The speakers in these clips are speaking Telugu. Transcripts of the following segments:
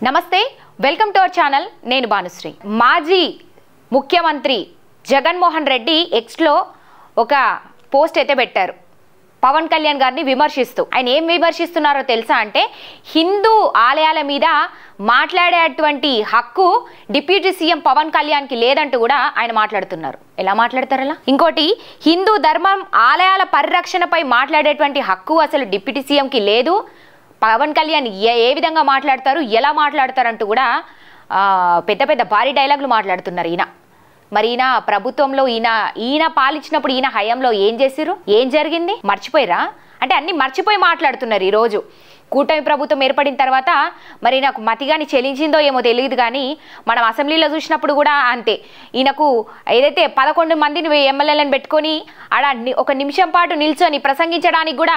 నమస్తే వెల్కమ్ టు అవర్ ఛానల్ నేను భానుశ్రీ మాజీ ముఖ్యమంత్రి జగన్మోహన్ రెడ్డి ఎక్స్ లో ఒక పోస్ట్ అయితే పెట్టారు పవన్ కళ్యాణ్ గారిని విమర్శిస్తూ ఆయన ఏం విమర్శిస్తున్నారో తెలుసా అంటే హిందూ ఆలయాల మీద మాట్లాడేటువంటి హక్కు డిప్యూటీ సీఎం పవన్ కళ్యాణ్ కి లేదంటూ కూడా ఆయన మాట్లాడుతున్నారు ఎలా మాట్లాడతారు అలా ఇంకోటి హిందూ ధర్మం ఆలయాల పరిరక్షణపై మాట్లాడేటువంటి హక్కు అసలు డిప్యూటీ సీఎం కి లేదు పవన్ కళ్యాణ్ ఏ విధంగా మాట్లాడతారు ఎలా మాట్లాడతారంటూ కూడా పెద్ద పెద్ద భారీ డైలాగులు మాట్లాడుతున్నారు ఈయన మరి ఈయన ప్రభుత్వంలో ఈయన పాలించినప్పుడు ఈయన హయాంలో ఏం చేసిరు ఏం జరిగింది మర్చిపోయిరా అంటే అన్ని మర్చిపోయి మాట్లాడుతున్నారు ఈరోజు కూటమి ప్రభుత్వం ఏర్పడిన తర్వాత మరి నాకు మతిగాని చెల్లించిందో ఏమో తెలియదు కానీ మనం అసెంబ్లీలో చూసినప్పుడు కూడా అంతే ఈయనకు ఏదైతే 11 మందిని ఎమ్మెల్యేలను పెట్టుకొని ఆడ ఒక నిమిషం పాటు నిల్చొని ప్రసంగించడానికి కూడా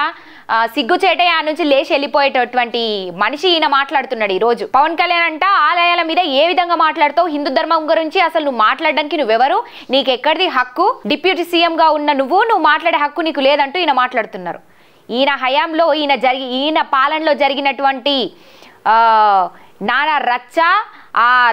సిగ్గుచేటే ఆ నుంచి లేచి వెళ్ళిపోయేటటువంటి మనిషి ఈయన మాట్లాడుతున్నాడు ఈరోజు పవన్ కళ్యాణ్ అంట ఆలయాల మీద ఏ విధంగా మాట్లాడుతావు హిందూ ధర్మం గురించి అసలు నువ్వు మాట్లాడడానికి నువ్వెవరు నీకు ఎక్కడిది హక్కు డిప్యూటీ సీఎంగా ఉన్న నువ్వు మాట్లాడే హక్కు నీకు లేదంటూ ఈయన మాట్లాడుతున్నారు ఈయన హయాంలో ఈయన పాలనలో జరిగినటువంటి నానా రచ్చ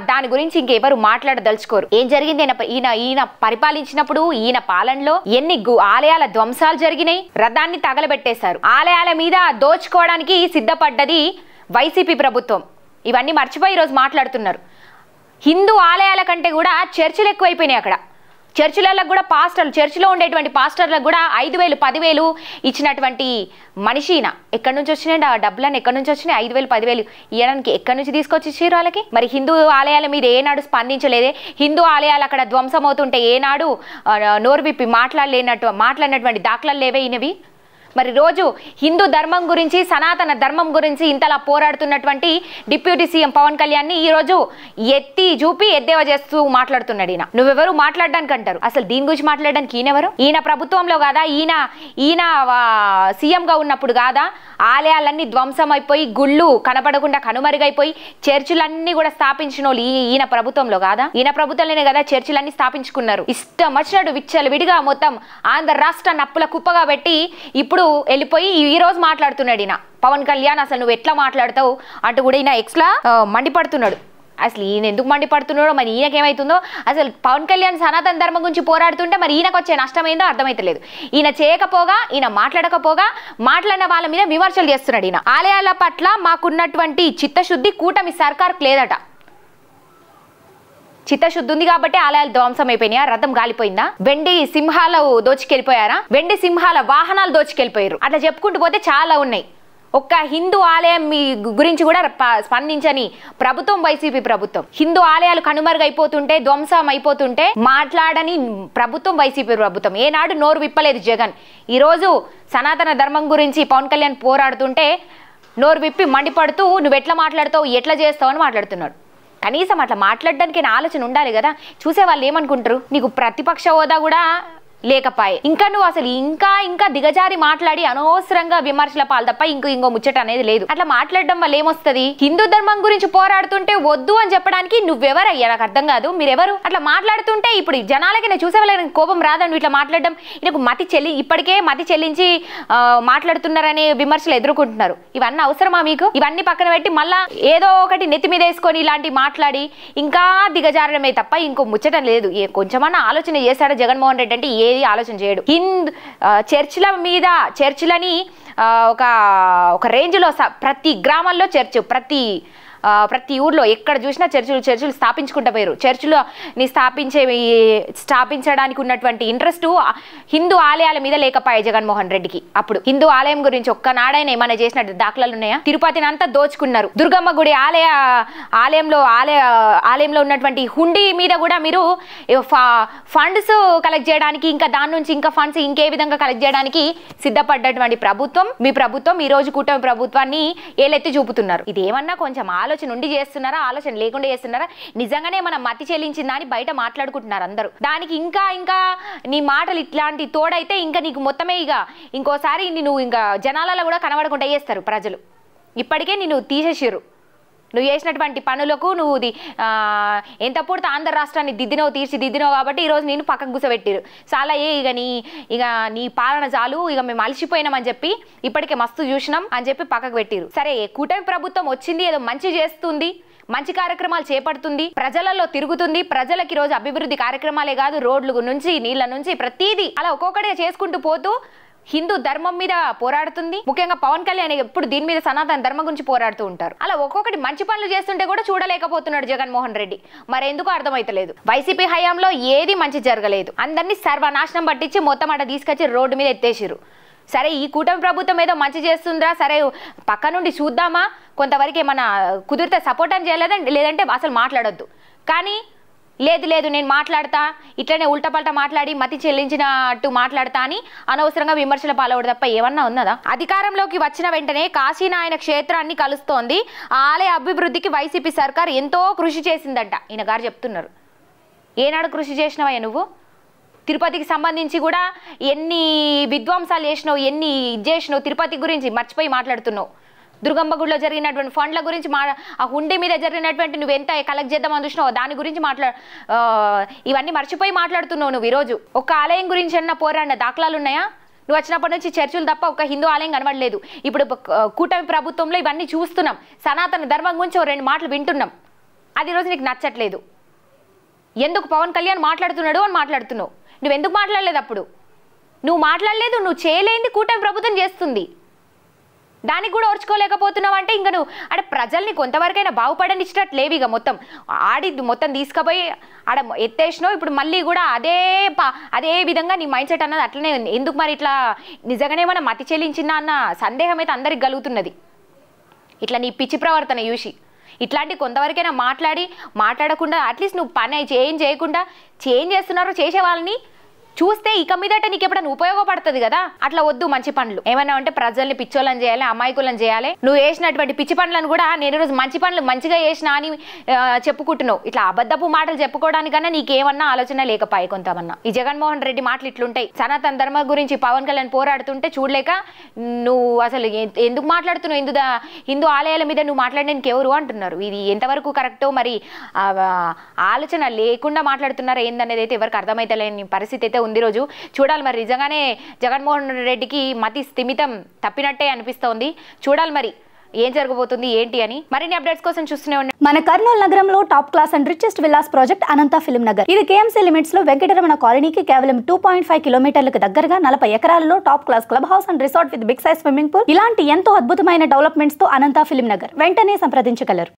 దాని గురించి ఇంకెవరు మాట్లాడదలుచుకోరు ఏం జరిగింది ఈయన పరిపాలించినప్పుడు ఈయన పాలనలో ఎన్ని ఆలయాల ధ్వంసాలు జరిగినాయి రథాన్ని తగలబెట్టేశారు ఆలయాల మీద దోచుకోవడానికి సిద్ధపడ్డది వైసీపీ ప్రభుత్వం ఇవన్నీ మర్చిపోయి ఈరోజు మాట్లాడుతున్నారు హిందూ ఆలయాల కంటే కూడా చర్చిలు ఎక్కువైపోయినాయి అక్కడ చర్చిలలో కూడా చర్చిలో ఉండేటువంటి పాస్టర్లకు కూడా 5,000 10,000 ఇచ్చినటువంటి మనిషిన ఎక్కడి నుంచి వచ్చినాయండి ఆ డబ్బులను ఎక్కడి నుంచి వచ్చినాయి 5,000 10,000 ఇవ్వడానికి ఎక్కడి నుంచి తీసుకొచ్చి ఇచ్చారు వాళ్ళకి మరి హిందూ ఆలయాల మీద ఏనాడు స్పందించలేదే హిందూ ఆలయాలు అక్కడ ధ్వంసం అవుతుంటే ఏనాడు నోరు విప్పి మాట్లాడినటువంటి దాఖలాలు లేవే ఈయనవి మరి రోజు హిందూ ధర్మం గురించి సనాతన ధర్మం గురించి ఇంతలా పోరాడుతున్నటువంటి డిప్యూటీ సీఎం పవన్ కళ్యాణ్ ని ఈ రోజు ఎత్తి చూపి ఎద్దేవా చేస్తూ మాట్లాడుతున్నాడు ఈయన నువ్వెవరు మాట్లాడడానికి అంటారు అసలు దీని గురించి మాట్లాడడానికి ఈయనెవరు ఈయన ప్రభుత్వంలో కాదా ఈయన సీఎం గా ఉన్నప్పుడు కాదా ఆలయాలన్నీ ధ్వంసం అయిపోయి గుళ్ళు కనపడకుండా కనుమరుగైపోయి చర్చిలన్నీ కూడా స్థాపించిన వాళ్ళు ఈయన ప్రభుత్వంలో కాదా ఈయన ప్రభుత్వంలోనే కదా చర్చిలన్నీ స్థాపించుకున్నారు ఇష్టం వచ్చినట్టు విచ్చలవిడిగా మొత్తం ఆంధ్ర రాష్ట్రాన్ని అప్పుల కుప్పగా పెట్టి ఇప్పుడు వెళ్ళిపోయి ఈ రోజు మాట్లాడుతున్నాడు ఈయన పవన్ కళ్యాణ్ అసలు నువ్వు ఎట్లా మాట్లాడతావు అంటూ కూడా ఈయన ఎక్స్లా మండిపడుతున్నాడు అసలు ఈయన ఎందుకు మండిపడుతున్నాడో మరి ఈయనకేమవుతుందో అసలు పవన్ కళ్యాణ్ సనాతన ధర్మం గురించి పోరాడుతుంటే మరి ఈయనకు వచ్చే నష్టమైందో అర్థమైతలేదు ఈయన చేయకపోగా ఈయన మాట్లాడకపోగా మాట్లాడిన వాళ్ళ మీద విమర్శలు చేస్తున్నాడు ఈయన ఆలయాల పట్ల మాకున్నటువంటి చిత్తశుద్ధి కూటమి సర్కార్కు లేదట చిత్తశుద్ధి ఉంది కాబట్టి ఆలయాలు ధ్వంసం అయిపోయినాయా రథం గాలిపోయిందా వెండి సింహాలు దోచుకెళ్ళిపోయారా వెండి సింహాల వాహనాలు దోచుకెళ్ళిపోయారు అట్లా చెప్పుకుంటూ పోతే చాలా ఉన్నాయి ఒక్క హిందూ ఆలయం మీ గురించి కూడా స్పందించని ప్రభుత్వం వైసీపీ ప్రభుత్వం హిందూ ఆలయాలు కనుమరుగైపోతుంటే ధ్వంసం అయిపోతుంటే మాట్లాడని ప్రభుత్వం వైసీపీ ప్రభుత్వం ఏనాడు నోరు విప్పలేదు జగన్ ఈరోజు సనాతన ధర్మం గురించి పవన్ కళ్యాణ్ పోరాడుతుంటే నోరు విప్పి మండిపడుతూ నువ్వు ఎట్లా మాట్లాడతావు ఎట్లా చేస్తావు అని మాట్లాడుతున్నాడు కనీసం అట్లా మాట్లాడడానికి ఆలోచన ఉండాలి కదా చూసే వాళ్ళు ఏమనుకుంటారు నీకు ప్రతిపక్ష హోదా కూడా లేకపాయే ఇంకా నువ్వు అసలు ఇంకా దిగజారి మాట్లాడి అనవసరంగా విమర్శల పాలు తప్ప ఇంకో ముచ్చట అనేది లేదు అట్లా మాట్లాడడం వల్ల ఏమొస్తుంది హిందూ ధర్మం గురించి పోరాడుతుంటే వద్దు అని చెప్పడానికి నువ్వెవరయ్యా నాకు అర్థం కాదు మీరెవరు అట్లా మాట్లాడుతుంటే ఇప్పుడు జనాలకి నేను చూసే వాళ్ళకి కోపం రాదని ఇట్లా మాట్లాడడం ఈయనకు ఇప్పటికే మతి చెల్లించి మాట్లాడుతున్నారనే విమర్శలు ఎదుర్కొంటున్నారు ఇవన్నీ అవసరమా మీకు ఇవన్నీ పక్కన పెట్టి మళ్ళా ఏదో ఒకటి నెత్తి మీద వేసుకొని ఇలాంటివి మాట్లాడి ఇంకా దిగజారడమే తప్ప ఇంకో ముచ్చట లేదు కొంచెమన్నా ఆలోచన చేశాడు జగన్మోహన్ రెడ్డి అంటే ఆలోచన చేయడు చర్చిల మీద చర్చిలని ఒక రేంజ్ లో ప్రతి గ్రామాల్లో చర్చ్ ప్రతి ఊర్లో ఎక్కడ చూసినా చర్చిలు స్థాపించుకుంటూ పోయారు చర్చిని స్థాపించడానికి ఉన్నటువంటి ఇంట్రెస్ట్ హిందూ ఆలయాల మీద లేకపోయా జగన్మోహన్ రెడ్డికి అప్పుడు హిందూ ఆలయం గురించి ఒక్కనాడైనా ఏమైనా చేసినట్టు దాఖలాలు ఉన్నాయా తిరుపతిని అంతా దోచుకున్నారు దుర్గమ్మ గుడి ఆలయంలో ఉన్నటువంటి హుండీ మీద కూడా మీరు ఫండ్స్ కలెక్ట్ చేయడానికి ఇంకా దాని నుంచి ఇంకా ఫండ్స్ ఇంకే విధంగా కలెక్ట్ చేయడానికి సిద్ధపడ్డటువంటి ప్రభుత్వం మీ ప్రభుత్వం ఈ రోజు కూటమి ప్రభుత్వాన్ని ఏలెత్తి చూపుతున్నారు ఇదేమన్నా కొంచెం ఆలోచన నుండి చేస్తున్నారా ఆలోచన లేకుండా చేస్తున్నారా నిజంగానే మనం మతి చెల్లించిందా అని బయట మాట్లాడుకుంటున్నారు అందరూ దానికి ఇంకా నీ మాటలు ఇట్లాంటి తోడైతే ఇంకా నీకు మొత్తమే ఇంకోసారి నువ్వు ఇంకా జనాలలో కూడా కనబడకుండా చేస్తారు ప్రజలు ఇప్పటికే నిన్ను తీసేసిర్రు నువ్వు చేసినటువంటి పనులకు నువ్వు ఎంత పూర్తి ఆంధ్ర రాష్ట్రాన్ని తీర్చిదిద్దినవు కాబట్టి ఈరోజు నేను పక్కకు గుసబెట్టిరు చాలా ఇక నీ పాలన చాలు ఇక మేము అలసిపోయినామని చెప్పి ఇప్పటికే మస్తు చూసినాం అని చెప్పి పక్కకు పెట్టిరు సరే కూటమి ప్రభుత్వం వచ్చింది ఏదో మంచి చేస్తుంది మంచి కార్యక్రమాలు చేపడుతుంది, ప్రజలలో తిరుగుతుంది, ప్రజలకి రోజు అభివృద్ధి కార్యక్రమాలే కాదు రోడ్లు నుంచి నీళ్ల నుంచి ప్రతిదీ అలా ఒక్కొక్కటిగా చేసుకుంటూ పోతూ హిందూ ధర్మం మీద పోరాడుతుంది. ముఖ్యంగా పవన్ కళ్యాణ్ ఎప్పుడు దీని మీద సనాతన ధర్మం గురించి పోరాడుతూ ఉంటారు. అలా ఒక్కొక్కటి మంచి పనులు చేస్తుంటే కూడా చూడలేకపోతున్నాడు జగన్మోహన్ రెడ్డి. మరి ఎందుకు అర్థమైతలేదు. వైసీపీ హయాంలో ఏది మంచి జరగలేదు, అందరినీ సర్వనాశనం పట్టించి మొత్తం అట తీసుకొచ్చి రోడ్డు మీద ఎత్తేసిరు. సరే ఈ కూటమి ప్రభుత్వం ఏదో మంచి చేస్తుందా, సరే పక్క నుండి చూద్దామా, కొంతవరకు ఏమన్నా కుదిరితే సపోర్ట్ అని చేయలేదండి, లేదంటే అసలు మాట్లాడొద్దు. కానీ లేదు నేను మాట్లాడతా, ఇట్లనే ఉల్టపల్ట మాట్లాడి మతి చెల్లించినట్టు మాట్లాడతా అని అనవసరంగా విమర్శల పాలవడం తప్ప ఏమన్నా ఉన్నదా? అధికారంలోకి వచ్చిన వెంటనే కాశీనాయన క్షేత్రాన్ని కలుస్తోంది. ఆ ఆలయ అభివృద్ధికి వైసీపీ సర్కార్ ఎంతో కృషి చేసిందంట. ఈయన గారు చెప్తున్నారు. ఏనాడు కృషి చేసినవయ్యా నువ్వు? తిరుపతికి సంబంధించి కూడా ఎన్ని విధ్వంసాలు చేసినావు, ఎన్ని చేసినావు, తిరుపతి గురించి మర్చిపోయి మాట్లాడుతున్నావు. దుర్గమ్మ గుడిలో జరిగినటువంటి ఫండ్ల గురించి ఆ హుండీ మీద జరిగినటువంటి నువ్వు ఎంత కలెక్ట్ చేద్దామని చూసినావు దాని గురించి ఇవన్నీ మర్చిపోయి మాట్లాడుతున్నావు నువ్వు. ఈరోజు ఒక ఆలయం గురించి అన్న పోరాడిన దాఖలాలు ఉన్నాయా? నువ్వు వచ్చినప్పటి నుంచి చర్చలు తప్ప ఒక హిందూ ఆలయం కనబడలేదు. ఇప్పుడు కూటమి ప్రభుత్వంలో ఇవన్నీ చూస్తున్నాం. సనాతన ధర్మం గురించి 2 మాటలు వింటున్నాం. అది ఈరోజు నీకు నచ్చట్లేదు. ఎందుకు పవన్ కళ్యాణ్ మాట్లాడుతున్నాడు అని మాట్లాడుతున్నావు. నువ్వెందుకు మాట్లాడలేదు? అప్పుడు నువ్వు మాట్లాడలేదు, నువ్వు చేయలేంది కూటమి ప్రభుత్వం చేస్తుంది. దానికి కూడా ఓర్చుకోలేకపోతున్నావు అంటే ఇంకా నువ్వు అంటే ప్రజల్ని కొంతవరకైనా బాగుపడనిచ్చినట్టు లేవు. ఇక మొత్తం తీసుకుపోయి ఆడ ఎత్తేసినావు. ఇప్పుడు మళ్ళీ కూడా అదే విధంగా నీ మైండ్ సెట్ అన్నది అట్లనే ఉంది. ఎందుకు మరి ఇట్లా నిజంగానే మనం మతి చెల్లించిందా అన్న సందేహం అయితే అందరికి కలుగుతున్నది. ఇట్లా నీ పిచ్చి ప్రవర్తన చూసి ఇట్లాంటి కొంతవరకైనా మాట్లాడకుండా అట్లీస్ట్ నువ్వు పని చేయకుండా చేంజ్ చేస్తున్నారో చేసే వాళ్ళని చూస్తే ఇక మీదట నీకు ఎప్పుడైనా ఉపయోగపడుతుంది కదా. అట్లా వద్దు మంచి పనులు. ఏమన్నా అంటే ప్రజల్ని పిచ్చోళ్ళని చేయాలి, అమాయకులను చేయాలి. నువ్వు వేసినటువంటి పిచ్చి పనులను కూడా నేను ఈరోజు మంచి పనులు మంచిగా చేసినా అని చెప్పుకుంటున్నావు. ఇట్లా అబద్ధపు మాటలు చెప్పుకోవడానికన్నా నీకేమన్నా ఆలోచన లేకపోయి కొంతమన్నా. ఈ జగన్మోహన్ రెడ్డి మాటలు ఇట్లుంటాయి. సనాతన ధర్మం గురించి పవన్ కళ్యాణ్ పోరాడుతుంటే చూడలేక నువ్వు అసలు ఎందుకు మాట్లాడుతున్నావు? హిందూ ఆలయాల మీద నువ్వు మాట్లాడడానికి ఎవరు అంటున్నారు. ఇది ఎంతవరకు కరెక్టో మరి ఆలోచన లేకుండా మాట్లాడుతున్నారా ఏందనేది అయితే ఎవరికి అర్థమైతే లేని పరిస్థితి అయితే ఉంది. రోజు చూడాలి మరి నిజంగానే జగన్మోహన్ రెడ్డికి మతి స్థిమితం తప్పినట్టే అనిపిస్తోంది. చూడాలి మరి ఏం జరగబోతుంది ఏంటి అని. మరిన్ని అప్డేట్స్ కోసం చూస్తూనే ఉండండి. మన కర్నూలు నగరంలో top class and richest villas project Anantha film Nagar. ఇది కేఎంసీ లిమిట్స్ లో వెంకటరమణ కాలనీకి కేవలం 2.5 కిలోమీటర్లకు దగ్గరగా 40 ఎకరాలలో top class club house and resort with big size swimming pool, ఇలాంటి ఎంతో అద్భుతమైన డెవలప్మెంట్స్ తో అనంత ఫిల్మ్ నగర్. వెంటనే సంప్రదించగలరు.